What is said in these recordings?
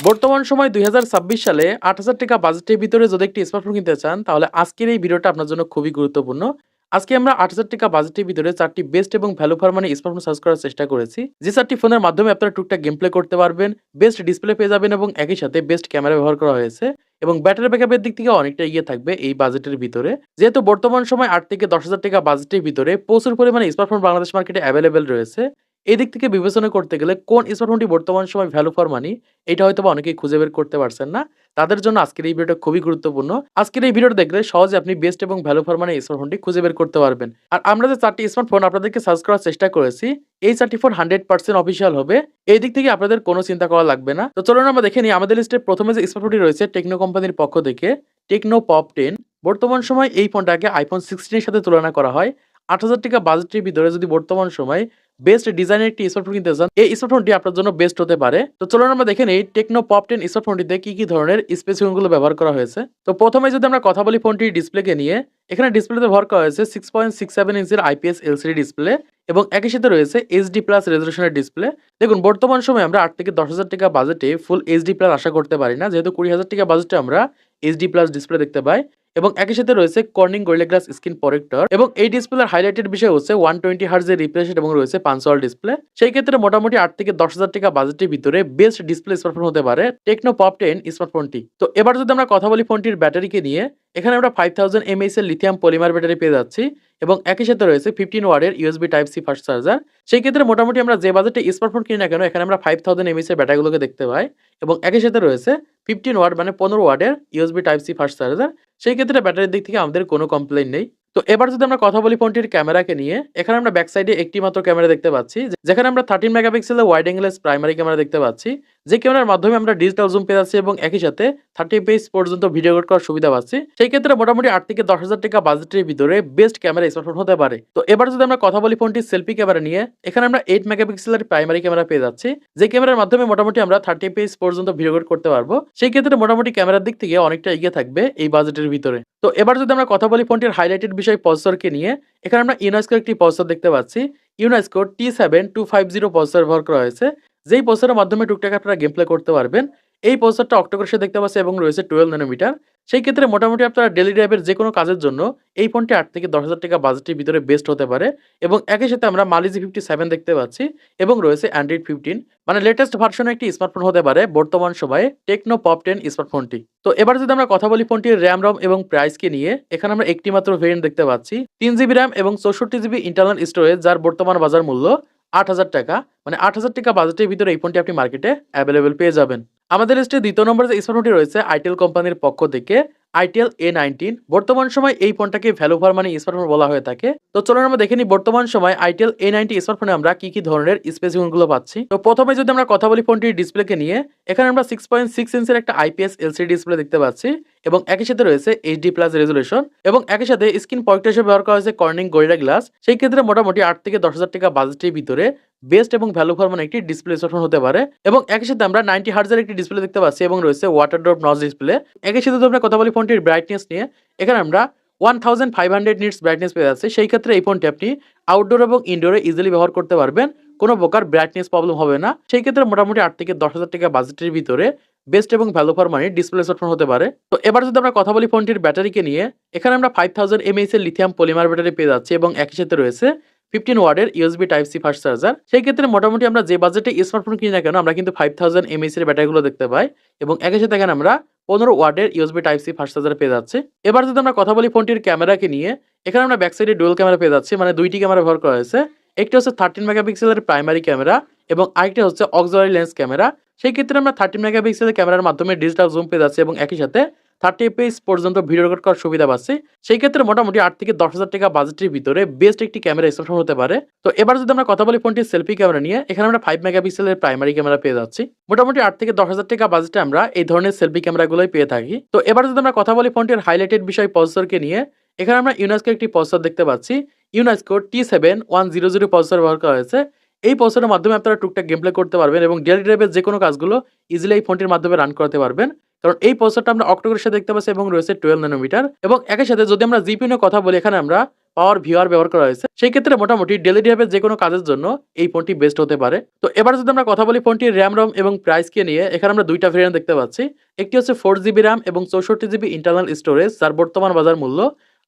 বর্তমান সময় ২০২৬ সালে ৳৮,০০০ বাজেটের ভিতরে যদি একটি স্মার্টফোন কিনতে চান, তাহলে আজকের এই ভিডিওটা আপনার জন্য খুবই গুরুত্বপূর্ণ। আজকে আমরা ৳৮,০০০ বাজেটের ভিতরে ৪ টি বেস্ট এবং value for money smartphone search করার চেষ্টা করেছি। যে ৪ টি ফোনের মাধ্যমে আপনারা টুকটাক গেম প্লে করতে পারবেন, বেস্ট ডিসপ্লে পেয়ে যাবেন এবং একই সাথে বেস্ট ক্যামেরা ব্যবহার করা হয়েছে এবং ব্যাটারি ব্যাকআপের দিক থেকে অনেকটা এগিয়ে থাকবে এই বাজেটের ভিতরে। যেহেতু বর্তমান সময় ৳৮,০০০-১০,০০০ বাজেটের ভিতরে প্রচুর পরিমাণে স্মার্টফোন বাংলাদেশ মার্কেটে এভেইলেবল রয়েছে। এদিক থেকে বিবেচনা করতে গেলে কোন স্মার্টফোনটি বর্তমান সময় ভ্যালু ফর মানি এটা হয়তোবা অনেকেই খুঁজে বের করতে পারছেন না। তাদের জন্য আজকের এই ভিডিওটা খুবই গুরুত্বপূর্ণ। আজকের এই ভিডিওটা দেখলে সহজে আপনি বেস্ট এবং ভ্যালু ফর মানি স্মার্টফোনটি খুঁজে বের করতে পারবেন। আর আমরা যে ৪ টি স্মার্টফোন আপনাদেরকে সার্চ করার চেষ্টা করেছি, এই ৪ টি ফোন 100% অফিসিয়াল হবে। এই দিক থেকে আপনাদের কোনো চিন্তা করা লাগবে না। তো চলুন আমরা দেখে নিই আমাদের লিস্টে ১ম এ যে স্মার্টফোনটি রয়েছে টেকনো কোম্পানির পক্ষ থেকে টেকনো পপ 10। বর্তমান সময় এই ফোনটাকে iPhone 16 এর সাথে তুলনা করা হয়। ৳৮,০০০ বাজেটের ভিতরে যদি বর্তমান সময় বেস্ট ডিজাইনের একটি স্মার্টফোন কিনতে চান, এই স্মার্টফোনটি আপনার জন্য বেস্ট হতে পারে। তো চলুন আমরা দেখে নেই টেকনো পপ 10 স্মার্টফোনটিতে কি ধরনের স্পেসিফিকেশন গুলো ব্যবহার করা হয়েছে। তো প্রথমে যদি আমরা কথা বলি ফোনটির ডিসপ্লেকে নিয়ে, এখানে ডিসপ্লেতে ব্যবহার করা হয়েছে 6.67 ইঞ্চির IPS LCD ডিসপ্লে এবং একই সাথে রয়েছে HD+ রেজোলিউশনের ডিসপ্লে। দেখুন বর্তমান সময়ে আমরা ৳৮,০০০-১০,০০০ বাজেটে ফুল HD+ আশা করতে পারি না। যেহেতু ৳২০,০০০ বাজেটে আমরা HD+ ডিসপ্লে দেখতে পাই এবং একই সাথে রয়েছে Corning gorilla glass screen protractor এবং এই ডিসপ্লের হাইলাইটেড বিষয় হচ্ছে 120 হার্টজ এর রিফ্রেশ রেট এবং রয়েছে পাঞ্চ ওয়াল ডিসপ্লে। সেই ক্ষেত্রে মোটামুটি ৳৮,০০০-১০,০০০ বাজেটের ভিতরে বেস্ট ডিসপ্লে স্মার্টফোন হতে পারে টেকনো পপ 10 স্মার্টফোনটি। তো এবার যদি আমরা কথা বলি ফোনটির ব্যাটারিকে নিয়ে, এখানে আমরা 5000 mAh এর লিথিয়াম পলিমার ব্যাটারি পেয়ে যাচ্ছি এবং একই সাথে রয়েছে 15 ওয়াটের USB type C fast charger. সেই ক্ষেত্রে মোটামুটি আমরা যে বাজেটে স্মার্টফোন কিনি না কেন, এখানে আমরা 5000 mAh এর ব্যাটারিগুলোকে দেখতে পাই এবং একই সাথে রয়েছে 15 ওয়াট মানে 15 ওয়াটের USB type C fast charger. সেই ক্ষেত্রে ব্যাটারির দিক থেকে আমাদের কোনো কমপ্লেইন নেই। তো এবার যদি আমরা কথা বলি ফোনটির ক্যামেরাকে নিয়ে, এখানে আমরা ব্যাক সাইডে একটি মাত্র ক্যামেরা দেখতে পাচ্ছি, যেখানে আমরা 13 মেগাপিক্সেলের ওয়াইড অ্যাঙ্গেলের প্রাইমারি ক্যামেরা দেখতে পাচ্ছি। যে ক্যামেরার মাধ্যমে আমরা ডিজিটাল জুম পেয়ে যাচ্ছি এবং একই সাথে 30 fps পর্যন্ত ভিডিও রেকর্ড করার সুবিধা পাচ্ছি। সেই ক্ষেত্রে মোটামুটি ৳৮,০০০-১০,০০০ বাজেটের ভিতরে বেস্ট ক্যামেরা স্মার্টফোন হতে পারে। তো এবার যদি আমরা কথা বলি ফোনটির সেলফি ক্যামেরা নিয়ে, এখানে আমরা 8 মেগাপিক্সেলের প্রাইমারি ক্যামেরা পেয়ে যাচ্ছি। যে ক্যামেরার মাধ্যমে মোটামুটি আমরা 30 fps পর্যন্ত ভিডিও রেকর্ড করতে পারবো। সেই ক্ষেত্রে মোটামুটি ক্যামেরার দিক থেকে অনেকটা এগিয়ে থাকবে এই বাজেটের ভিতরে। তো এবার যদি আমরা কথা বলি ফোনটির হাইলাইটেড বিষয় প্রসেসরকে নিয়ে, এখানে আমরা ইউনেস্কোর একটি প্রসেসর দেখতে পাচ্ছি। ইউনেস্কো T7250 প্রসেসর ব্যবহার করা হয়েছে। যেই প্রসেসরের মাধ্যমে টুকটাক আপনারা গেম প্লে করতে পারবেন। এই প্রসেসরটা অক্টা-কোর সাথে দেখতে পাচ্ছি এবং রয়েছে 12 ন্যানোমিটার। সেই ক্ষেত্রে মোটামুটি আপনারা ডেইলি ড্রাইভের যেকোনো কাজের জন্য এই ফোনটি ৳৮,০০০-১০,০০০ বাজেটের ভিতরে বেস্ট হতে পারে এবং একই সাথে আমরা Mali G57 দেখতে পাচ্ছি এবং রয়েছে Android 15 মানে লেটেস্ট ভার্সনের একটি স্মার্টফোন হতে পারে বর্তমান সময়ে টেকনো পপ 10 স্মার্টফোনটি। তো এবার যদি আমরা কথা বলি ফোনটির RAM, ROM এবং প্রাইসকে নিয়ে, এখানে আমরা একটি মাত্র ভেরিয়েন্ট দেখতে পাচ্ছি। 3GB RAM এবং 64GB ইন্টারনাল স্টোরেজ, যার বর্তমান বাজার মূল্য ৳৮,০০০। মানে ৳৮,০০০ বাজেটের ভিতরে এই ফোনটি আপনি মার্কেটে এভেইলেবল পেয়ে যাবেন। আমাদের লিস্টে ২য় নম্বরে যে স্মার্টফোনটি রয়েছে আইটেল কোম্পানির পক্ষ থেকে আইটেল A19। বর্তমান সময় এই ফোনটাকে ভ্যালু ফর মানি স্মার্টফোন বলা হয়ে থাকে। তো চলুন আমরা দেখে নিই বর্তমান সময় আইটেল A90 স্মার্টফোনে আমরা কি ধরনের স্পেসিফিকেশন গুলো পাচ্ছি। তো প্রথমে যদি আমরা কথা বলি ফোনটির ডিসপ্লেকে নিয়ে, এখানে আমরা 6.6 ইঞ্চির একটা IPS LCD ডিসপ্লে দেখতে পাচ্ছি এবং একই সাথে রয়েছে HD+ রেজোলিউশন এবং একই সাথে স্ক্রিন প্রটেক্টর হিসেবে ব্যবহার করা হয়েছে কর্নিং গরিলা গ্লাস। সেই ক্ষেত্রে মোটামুটি ৳৮,০০০-১০,০০০ বাজেটের ভিতরে বেস্ট এবং ভ্যালু ফর মানি একটি ডিসপ্লে স্মার্টফোন হতে পারে এবং একই সাথে আমরা 90 হার্টজের একটি ডিসপ্লে দেখতে পাচ্ছি এবং রয়েছে ওয়াটার ড্রপ নচ ডিসপ্লে। একই সাথে যদি আমরা কথা বলি ফোনটির ব্রাইটনেস নিয়ে, এখানে আমরা 1500 নিটস ব্রাইটনেস পেয়ে যাচ্ছি। সেই ক্ষেত্রে এই ফোনটি আপনি আউটডোর এবং ইনডোরে ইজিলি ব্যবহার করতে পারবেন। কোনো প্রকার ব্রাইটনেস প্রবলেম হবে না। সেই ক্ষেত্রে মোটামুটি ৳৮,০০০-১০,০০০ বাজেটের ভিতরে বেস্ট এবং value for money display smartphone হতে পারে। তো এবার যদি আমরা কথা বলি ফোনটির ব্যাটারিকে নিয়ে, এখানে আমরা 5000 mAh এর লিথিয়াম পলিমার ব্যাটারি পেয়ে যাচ্ছি এবং একই সাথে রয়েছে 15 ওয়াটের USB type C fast charger. সেই ক্ষেত্রে মোটামুটি আমরা যে বাজেটে স্মার্টফোন কিনি না কেন, আমরা কিন্তু 5000 mAh এর ব্যাটারিগুলো দেখতে পাই এবং একই সাথে এখানে আমরা 15 ওয়াটের USB type C fast charger পেয়ে যাচ্ছি। এবার যদি আমরা কথা বলি ফোনটির ক্যামেরাকে নিয়ে, এখানে আমরা ব্যাক সাইডে ডুয়াল ক্যামেরা পেয়ে যাচ্ছি, মানে দুইটি ক্যামেরা ব্যবহার করা হয়েছে। একটি হচ্ছে 13 মেগাপিক্সেলের প্রাইমারি ক্যামেরা এবং আরেকটা হচ্ছে অক্সিলারি লেন্স ক্যামেরা। সেই ক্ষেত্রে আমরা 13 মেগাপিক্সেলের ক্যামেরার মাধ্যমে ডিজিটাল জুম পেয়ে যাচ্ছি এবং একই সাথে 30 fps পর্যন্ত ভিডিও রেকর্ড করার সুবিধা পাচ্ছি। সেই ক্ষেত্রে মোটামুটি ৳৮,০০০-১০,০০০ বাজেটের ভিতরে বেস্ট একটি ক্যামেরা স্মার্টফোন হতে পারে। তো এবার যদি আমরা কথা বলি ফোনটির সেলফি ক্যামেরা নিয়ে, এখানে আমরা 5 মেগাপিক্সেলের প্রাইমারি ক্যামেরা পেয়ে যাচ্ছি। মোটামুটি ৳৮,০০০-১০,০০০ বাজেটে আমরা এই ধরনের সেলফি ক্যামেরাগুলোই পেয়ে থাকি। তো এবার যদি আমরা কথা বলি ফোনটির হাইলাইটেড বিষয় প্রসেসরকে নিয়ে, এখানে আমরা ইউনেস্কো একটি প্রসেসর দেখতে পাচ্ছি। ইউনেস্কো T7100 প্রসেসর ব্যবহার করা হয়েছে। এই প্রসেসরের মাধ্যমে আপনারা টুকটাক গেম প্লে করতে পারবেন এবং ডেইলি ড্রাইভের যেকোনো কাজগুলো ইজিলি এই ফোনটির মাধ্যমে রান করতে পারবেন। কারণ এই প্রসেসরটা আমরা অক্টা-কোরের সাথে দেখতে পাচ্ছি এবং রয়েছে 12 ন্যানোমিটার এবং একই সাথে যদি আমরা জিপিইউ নিয়ে কথা বলি, এখানে আমরা পাওয়ার ভিআর ব্যবহার করা হয়েছে। সেই ক্ষেত্রে মোটামুটি ডেইলি লাইফে যেকোনো কাজের জন্য এই ফোনটি বেস্ট হতে পারে। তো এবার যদি আমরা কথা বলি ফোনটির RAM, ROM এবং প্রাইসকে নিয়ে, এখানে আমরা ২ টা ভেরিয়েন্ট দেখতে পাচ্ছি। একটি হচ্ছে 4GB RAM এবং 64GB ইন্টারনাল স্টোরেজ, যার বর্তমান বাজার মূল্য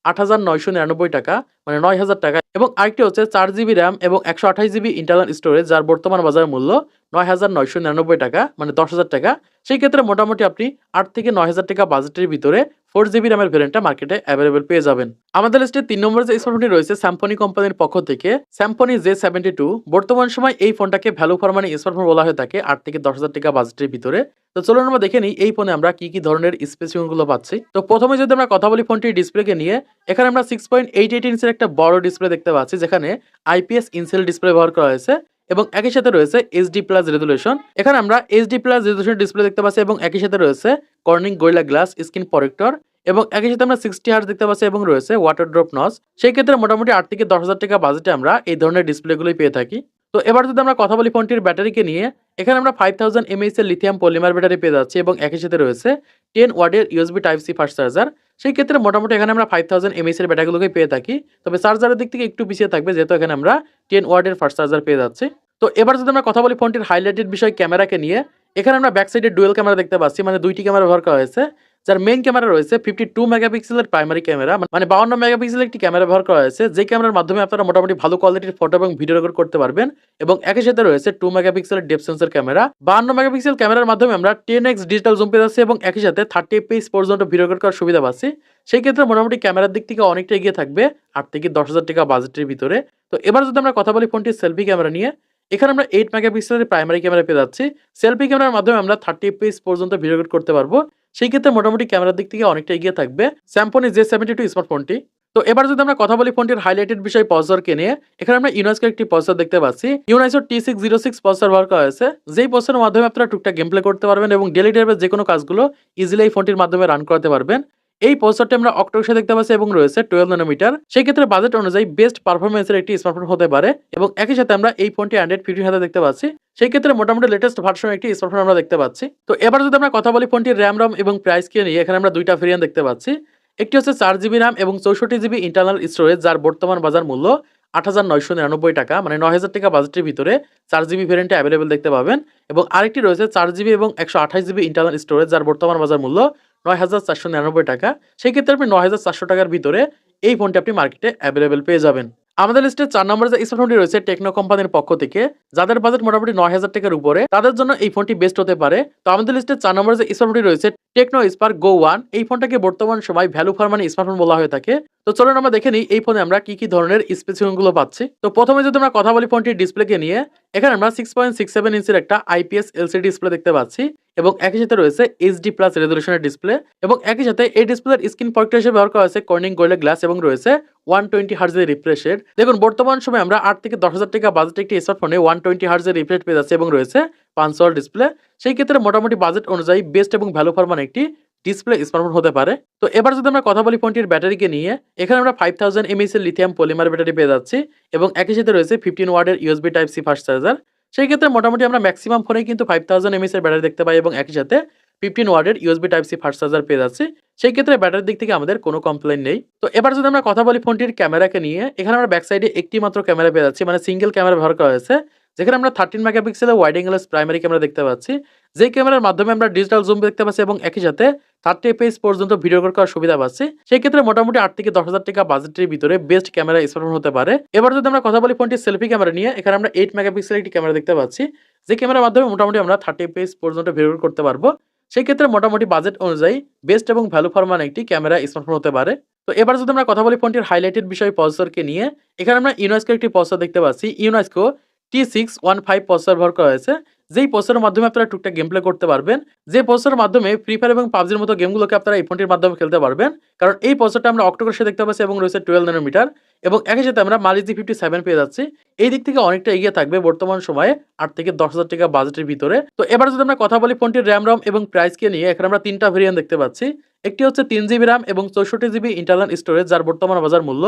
৳৮,৯৯৯ মানে ৳৯,০০০ এবং আরেকটি হচ্ছে 4GB RAM এবং 128GB ইন্টারনাল স্টোরেজ, যার বর্তমান বাজার মূল্য ৳৯,৯৯৯ মানে ৳১০,০০০। সেই ক্ষেত্রে মোটামুটি আপনি ৳৮,০০০ থেকে ৳৯,০০০ বাজেটের ভিতরে 4GB RAM এর ভেরিয়েন্টটা মার্কেটে এভেইলেবল পেয়ে যাবেন। আমাদের লিস্টে ৩ নম্বরে যে স্মার্টফোনটি রয়েছে Symphony কোম্পানির পক্ষ থেকে Symphony J72। বর্তমান সময় এই ফোনটাকে ভ্যালু ফর মানি স্মার্টফোন বলা হয়ে থাকে ৳৮,০০০ থেকে ৳১০,০০০ বাজেটের ভিতরে। তো চলুন আমরা দেখে নিই এই ফোনে আমরা কি ধরনের স্পেসিফিকেশন গুলো পাচ্ছি। তো প্রথমে যদি আমরা কথা বলি ফোনটির ডিসপ্লেকে নিয়ে, এখানে আমরা 6.88 ইঞ্চের একটা বড় ডিসপ্লে দেখতে পাচ্ছি, যেখানে IPS ইনসেল ডিসপ্লে ব্যবহার করা হয়েছে এবং একই সাথে রয়েছে HD+ রেজোলিউশন। এখানে আমরা HD+ রেজোলিউশন ডিসপ্লে দেখতে পাচ্ছি এবং একই সাথে রয়েছে Corning Gorilla Glass screen protractor এবং একই সাথে আমরা 60 হার্টজ দেখতে পাচ্ছি এবং রয়েছে ওয়াটার ড্রপ নচ। সেই ক্ষেত্রে মোটামুটি ৳৮,০০০ থেকে ৳১০,০০০ বাজেটে আমরা এই ধরনের ডিসপ্লেগুলোই পেয়ে থাকি। তো এবার যদি আমরা কথা বলি ফোনটির ব্যাটারিকে নিয়ে, এখানে আমরা 5000 mAh এর লিথিয়াম পলিমার ব্যাটারি পেয়ে যাচ্ছি এবং একই সাথে রয়েছে 10 ওয়াটের USB Type-C ফাস্ট চার্জার। সেই ক্ষেত্রে মোটামুটি এখানে আমরা 5000 mAh এর ব্যাটারিগুলোকেই পেয়ে থাকি। তবে চার্জারের দিক থেকে একটু পিছিয়ে থাকবে, যেহেতু এখানে আমরা 10 ওয়াটের ফাস্ট চার্জার পেয়ে যাচ্ছি। তো এবার যদি আমরা কথা বলি ফোনটির হাইলাইটেড বিষয় ক্যামেরাকে নিয়ে, এখানে আমরা ব্যাক সাইডে ডুয়াল ক্যামেরা দেখতে পাচ্ছি, মানে 2টি ক্যামেরা ব্যবহার করা হয়েছে। যার মেইন ক্যামেরা রয়েছে 52 মেগাপিক্সেলের প্রাইমারি ক্যামেরা, মানে 52 মেগাপিক্সেলের একটি ক্যামেরা ব্যবহার করা হয়েছে, যে ক্যামেরার মাধ্যমে আপনারা মোটামুটি ভালো কোয়ালিটির ফটো এবং ভিডিও রেকর্ড করতে পারবেন। এবং একই সাথে রয়েছে 2 মেগাপিক্সেলের ডেপথ সেন্সর ক্যামেরা। 52 মেগাপিক্সেল ক্যামেরার মাধ্যমে আমরা 10x ডিজিটাল জুম পেয়ে যাচ্ছি এবং একই সাথে 30 fps পর্যন্ত ভিডিও রেকর্ড করার সুবিধা পাচ্ছি। সেই ক্ষেত্রে মোটামুটি ক্যামেরার দিক থেকে অনেকটা এগিয়ে থাকবে ৳৮,০০০ থেকে ৳১০,০০০ বাজেটের ভিতরে। তো এবার যদি আমরা কথা বলি ফোনটির সেলফি ক্যামেরা নিয়ে, এখানে আমরা 8 মেগাপিক্সেলের প্রাইমারি ক্যামেরা পেয়ে যাচ্ছি। সেলফি ক্যামেরার মাধ্যমে আমরা 30 fps পর্যন্ত ভিডিও রেকর্ড করতে পারবো। সেই ক্ষেত্রে মোটামুটি ক্যামেরার দিক থেকে অনেকটা এগিয়ে থাকবে Symphony J72 স্মার্টফোনটি। তো এবার যদি আমরা কথা বলি ফোনটির হাইলাইটেড বিষয় প্রসেসরকে নিয়ে, এখানে আমরা ইউনাইসকোর একটি প্রসেসর দেখতে পাচ্ছি। ইউনাইসকো T606 প্রসেসর ব্যবহার করা হয়েছে, যেই প্রসেসরের মাধ্যমে আপনারা টুকটাক গেম প্লে করতে পারবেন এবং ডেইলি লাইফে যেকোনো কাজগুলো ইজিলি এই ফোনটির মাধ্যমে রান করাতে পারবেন। এই প্রসেসরটি আমরা অক্টোকোর দেখতে পাচ্ছি এবং রয়েছে 12 ন্যানোমিটার। সেই ক্ষেত্রে বাজেট অনুযায়ী বেস্ট পারফরম্যান্সের একটি স্মার্টফোন হতে পারে এবং একই সাথে আমরা এই ফোনটি Android 15 হাতে দেখতে পাচ্ছি। সেই ক্ষেত্রে মোটামুটি লেটেস্ট ভার্সনের একটি স্মার্টফোন আমরা দেখতে পাচ্ছি। তো এবার যদি আমরা কথা বলি ফোনটির RAM, ROM এবং প্রাইসকে নিয়ে, এখানে আমরা 2টা ভেরিয়েন্ট দেখতে পাচ্ছি। একটি হচ্ছে 4GB RAM এবং 64GB ইন্টারনাল স্টোরেজ, যার বর্তমান বাজার মূল্য ৳৮,৯৯৯ মানে ৳৯,০০০ বাজেটের ভিতরে 4GB ভেরিয়েন্টে অ্যাভেলেবল দেখতে পাবেন। এবং আরেকটি রয়েছে 4GB এবং 128GB ইন্টারনাল স্টোরেজ, যার বর্তমান বাজার মূল্য ৳৯,৪৯৯ সেই ক্ষেত্রে আপনি ৳৯,৪০০ ভিতরে এই ফোনটি আপনি মার্কেটে অ্যাভেলেবল পেয়ে যাবেন। আমাদের লিস্টে 4 নম্বরে যে স্মার্টফোনটি রয়েছে টেকনো কোম্পানির পক্ষ থেকে, যাদের বাজেট মোটামুটি ৳৯,০০০ উপরে, তাদের জন্য এই ফোনটি বেস্ট হতে পারে। তো আমাদের লিস্টে 4 নম্বরে যে স্মার্টফোনটি রয়েছে টেকনো স্পার্ক গো 1, এই ফোনটাকে বর্তমান সময় ভ্যালু ফর মানি স্মার্টফোন বলা হয়ে থাকে। তো চলুন আমরা দেখে নিই এই ফোনে আমরা কি ধরনের স্পেসিফিকেশন গুলো পাচ্ছি। তো প্রথমে যদি আমরা কথা বলি ফোনটির ডিসপ্লেকে নিয়ে, এখানে আমরা 6.67 ইঞ্চের একটা IPS LCD ডিসপ্লে দেখতে পাচ্ছি এবং একই সাথে রয়েছে HD+ রেজোলিউশনের ডিসপ্লে এবং একই সাথে এই ডিসপ্লের স্ক্রিন প্রটেক্টর হিসেবে ব্যবহার করা হয়েছে Corning Gorilla Glass এবং রয়েছে 120 হার্টজ এর রিফ্রেশ রেট। দেখুন বর্তমান সময়ে আমরা ৳৮,০০০ থেকে ৳১০,০০০ বাজেটে একটি স্মার্টফোনে 120 হার্টজ এর রিফ্রেশ পেয়ে যাচ্ছে এবং রয়েছে 5 ওয়াট ডিসপ্লে। সেই ক্ষেত্রে মোটামুটি বাজেট অনুযায়ী বেস্ট এবং ভ্যালু ফর মানি একটি ডিসপ্লে স্মার্টফোন হতে পারে। তো এবার যদি আমরা কথা বলি ফোনটির ব্যাটারিকে নিয়ে, এখানে আমরা 5000 mAh এর লিথিয়াম পলিমার ব্যাটারি পেয়ে যাচ্ছি এবং একই সাথে রয়েছে 15 ওয়াটের USB Type-C ফাস্ট চার্জার। সেই ক্ষেত্রে মোটামুটি আমরা ম্যাক্সিমাম ফোনেই কিন্তু 5000 mAh এর ব্যাটারি দেখতে পাই এবং একই সাথে 15 ওয়াটের USB Type-C ফাস্ট চার্জার পেয়ে যাচ্ছি। সেই ক্ষেত্রে ব্যাটারির দিক থেকে আমাদের কোনো কমপ্লেইন নেই। তো এবার যদি আমরা কথা বলি ফোনটির ক্যামেরাকে নিয়ে, এখানে আমরা ব্যাক সাইডে একটি মাত্র ক্যামেরা পেয়ে যাচ্ছি, মানে সিঙ্গেল ক্যামেরা ব্যবহার করা হয়েছে, যেখানে আমরা 13 মেগাপিক্সেলের ওয়াইড অ্যাঙ্গেল প্রাইমারি ক্যামেরা দেখতে পাচ্ছি, যেই ক্যামেরার মাধ্যমে আমরা ডিজিটাল জুম দেখতে পাচ্ছি এবং একই সাথে 30 fps পর্যন্ত ভিডিও রেকর্ড করার সুবিধা পাচ্ছি। সেই ক্ষেত্রে মোটামুটি ৳৮,০০০ থেকে ৳১০,০০০ বাজেটের ভিতরে বেস্ট ক্যামেরা স্মার্টফোন হতে পারে। এবার যদি আমরা কথা বলি ফোনটির সেলফি ক্যামেরা নিয়ে, এখানে আমরা 8 মেগাপিক্সেলের একটি ক্যামেরা দেখতে পাচ্ছি, যে ক্যামেরার মাধ্যমে মোটামুটি আমরা 30 fps পর্যন্ত ভিডিও রেকর্ড করতে পারবো। সেই ক্ষেত্রে মোটামুটি বাজেট অনুযায়ী বেস্ট এবং ভ্যালু ফর মানি একটি ক্যামেরা স্মার্টফোন হতে পারে। তো এবার যদি আমরা কথা বলি ফোনটির হাইলাইটেড বিষয় প্রসেসরকে নিয়ে, এখানে আমরা ইউনাইসকোর একটি প্রসেসর দেখতে পাচ্ছি। ইউনাইসকো T615 প্রসেসর ব্যবহার করা হয়েছে, যেই প্রসেসরের মাধ্যমে আপনারা টুকটাক গেম প্লে করতে পারবেন। যে প্রসেসরের মাধ্যমে ফ্রি ফায়ার এবং পাবজির মতো গেমগুলোকে আপনারা এই ফোনটির মাধ্যমে খেলতে পারবেন, কারণ এই প্রসেসরটা আমরা অক্টোকোর দেখতে পাচ্ছি এবং রয়েছে 12 ন্যানোমিটার এবং একই সাথে আমরা Mali G57 পেয়ে যাচ্ছি। এই দিক থেকে অনেকটা এগিয়ে থাকবে বর্তমান সময়ে ৳৮,০০০ থেকে ৳১০,০০০ বাজেটের ভিতরে। তো এবার যদি আমরা কথা বলি ফোনটির RAM, ROM এবং প্রাইসকে নিয়ে, এখানে আমরা 3টা ভেরিয়েন্ট দেখতে পাচ্ছি। একটি হচ্ছে 3GB RAM এবং 64GB ইন্টারনাল স্টোরেজ, যার বর্তমান বাজার মূল্য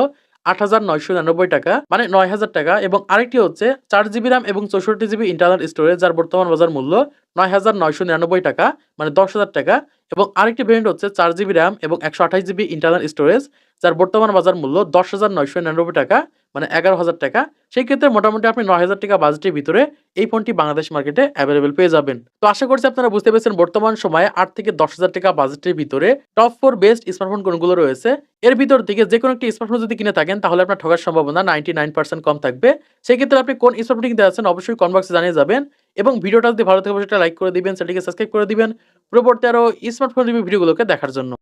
8,999 টাকা মানে 9,000 টাকা এবং আরেকটি হচ্ছে 4 জিবি RAM এবং 64 জিবি ইন্টারনাল স্টোরেজ যার বর্তমান বাজার মূল্য 9,999 টাকা মানে 10,000 টাকা এবং আরেকটি ভেরিয়েন্ট হচ্ছে 4 জিবি RAM এবং 128 জিবি ইন্টারনাল স্টোরেজ যার বর্তমান বাজার মূল্য 10,999 টাকা মানে 11,000 টাকা। সেই ক্ষেত্রে মোটামুটি আপনি 9,000 টাকা বাজেটের ভিতরে এই ফোনটি বাংলাদেশ মার্কেটে অ্যাভেলেবল পেয়ে যাবেন। তো আশা করছি আপনারা বুঝতে পেরেছেন বর্তমান সময়ে 8 থেকে 10,000 টাকা বাজেটের ভিতরে টপ 4 বেস্ট স্মার্টফোন কোনগুলো রয়েছে। এর ভিতর থেকে যেকোনো একটি স্মার্টফোন যদি কিনে থাকেন তাহলে আপনার ঠকার সম্ভাবনা 99% কম থাকবে। সেক্ষেত্রে আপনি কোন স্মার্টফোনটি কিনতে যাচ্ছেন অবশ্যই কমেন্ট বক্সে জানিয়ে যাবেন এবং ভিডিওটা যদি ভালো থাকে অবশ্যই একটা লাইক করে দিবেন, চ্যানেলটিকে সাবস্ক্রাইব করে দিবেন পরবর্তী আরো স্মার্টফোন রিভিউ ভিডিওগুলোকে দেখার জন্য।